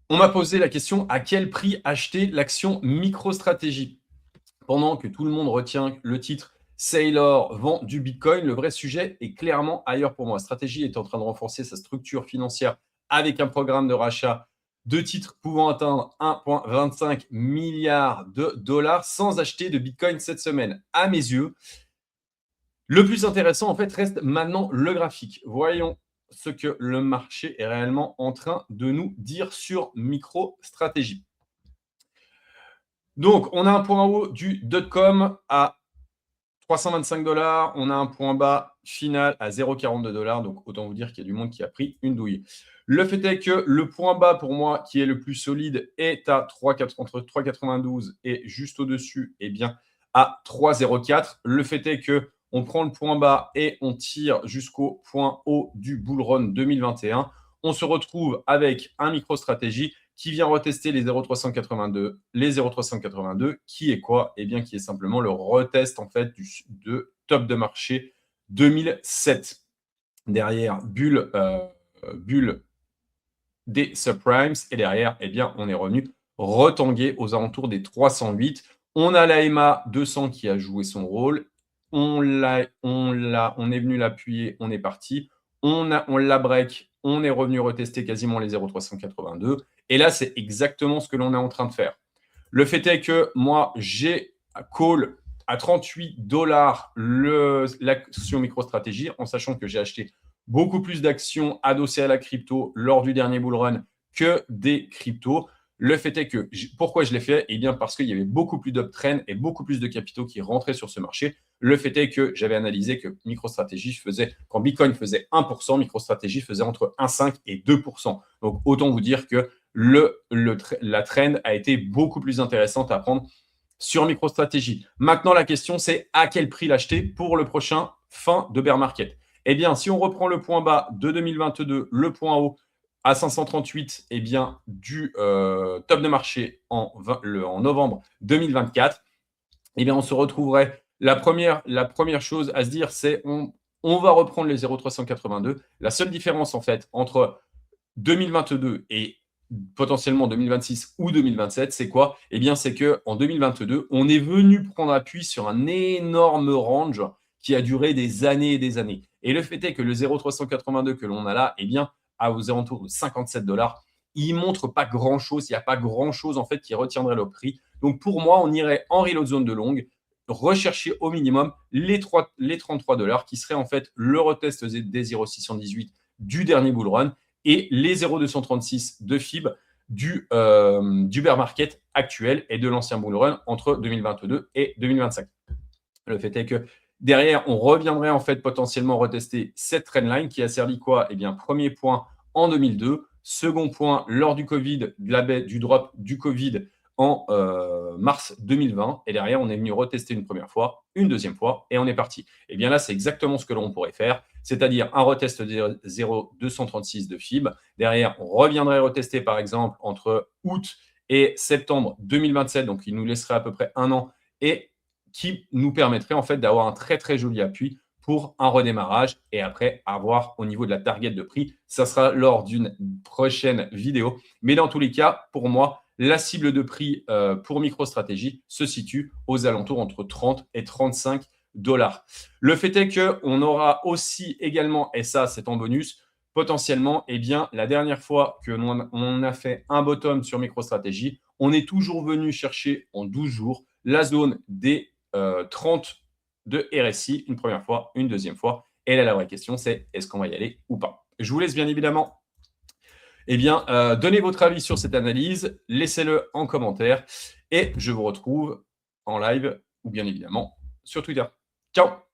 On m'a posé la question, à quel prix acheter l'action MicroStrategy? Pendant que tout le monde retient le titre Saylor vend du Bitcoin, le vrai sujet est clairement ailleurs pour moi. Stratégie est en train de renforcer sa structure financière avec un programme de rachat de titres pouvant atteindre 1,25 milliard de dollars sans acheter de Bitcoin cette semaine. À mes yeux, le plus intéressant, en fait, reste maintenant le graphique. Voyons ce que le marché est réellement en train de nous dire sur MicroStrategy. Donc, on a un point haut du .com à 325 $. On a un point bas final à 0,42 $. Donc, autant vous dire qu'il y a du monde qui a pris une douille. Le fait est que le point bas pour moi, qui est le plus solide, est à 3, entre 3,92 et juste au-dessus, eh bien, à 3,04. Le fait est que on prend le point bas et on tire jusqu'au point haut du bull run 2021. On se retrouve avec un MicroStrategy qui vient retester les 0,382. Les 0,382, qui est quoi? Eh bien, qui est simplement le retest en fait de top de marché 2007. Derrière, bulle des subprimes. Et derrière, eh bien, on est revenu retanguer aux alentours des 308. On a la EMA 200 qui a joué son rôle. On est venu l'appuyer, on est parti. On l'a break, on est revenu retester quasiment les 0,382. Et là, c'est exactement ce que l'on est en train de faire. Le fait est que moi, j'ai call à 38 $ l'action MicroStrategy, en sachant que j'ai acheté beaucoup plus d'actions adossées à la crypto lors du dernier bull run que des cryptos. Le fait est que, pourquoi je l'ai fait? Eh bien, parce qu'il y avait beaucoup plus d'uptrend et beaucoup plus de capitaux qui rentraient sur ce marché. Le fait est que j'avais analysé que MicroStrategy faisait, quand Bitcoin faisait 1%, MicroStrategy faisait entre 1,5 et 2%. Donc, autant vous dire que la trend a été beaucoup plus intéressante à prendre sur MicroStrategy. Maintenant, la question, c'est à quel prix l'acheter pour le prochain fin de bear market? Eh bien, si on reprend le point bas de 2022, le point haut à 538, eh bien, du top de marché en novembre 2024, eh bien, on se retrouverait. La première chose à se dire, c'est on va reprendre les 0,382. La seule différence, en fait, entre 2022 et potentiellement 2026 ou 2027, c'est quoi? Eh bien, c'est qu'en 2022, on est venu prendre appui sur un énorme range qui a duré des années et des années. Et le fait est que le 0,382 que l'on a là, eh bien, aux alentours de 57 $, il ne montre pas grand-chose. Il n'y a pas grand-chose en fait qui retiendrait le prix. Donc, pour moi, on irait en reload zone de longue, rechercher au minimum les 33 $ qui seraient en fait le retest des 0,618 du dernier bull run et les 0,236 de FIB du bear market actuel et de l'ancien bull run entre 2022 et 2025. Le fait est que derrière, on reviendrait en fait potentiellement retester cette trendline qui a servi quoi? Eh bien, premier point en 2002, second point lors du Covid, du drop du Covid en mars 2020. Et derrière, on est venu retester une première fois, une deuxième fois, et on est parti. Et bien là, c'est exactement ce que l'on pourrait faire, c'est-à-dire un retest de 0,236 de FIB. Derrière, on reviendrait retester par exemple entre août et septembre 2027, donc il nous laisserait à peu près un an, et qui nous permettrait en fait d'avoir un très très joli appui pour un redémarrage et après avoir au niveau de la target de prix. Ça sera lors d'une prochaine vidéo. Mais dans tous les cas, pour moi, la cible de prix pour MicroStrategy se situe aux alentours entre 30 et 35 $. Le fait est qu'on aura aussi également, et ça c'est en bonus, potentiellement, eh bien, la dernière fois que on a fait un bottom sur MicroStrategy, on est toujours venu chercher en 12 jours la zone des 30 de RSI une première fois, une deuxième fois. Et là, la vraie question, c'est est-ce qu'on va y aller ou pas? Je vous laisse bien évidemment donner votre avis sur cette analyse, laissez-le en commentaire et je vous retrouve en live ou bien évidemment sur Twitter. Ciao!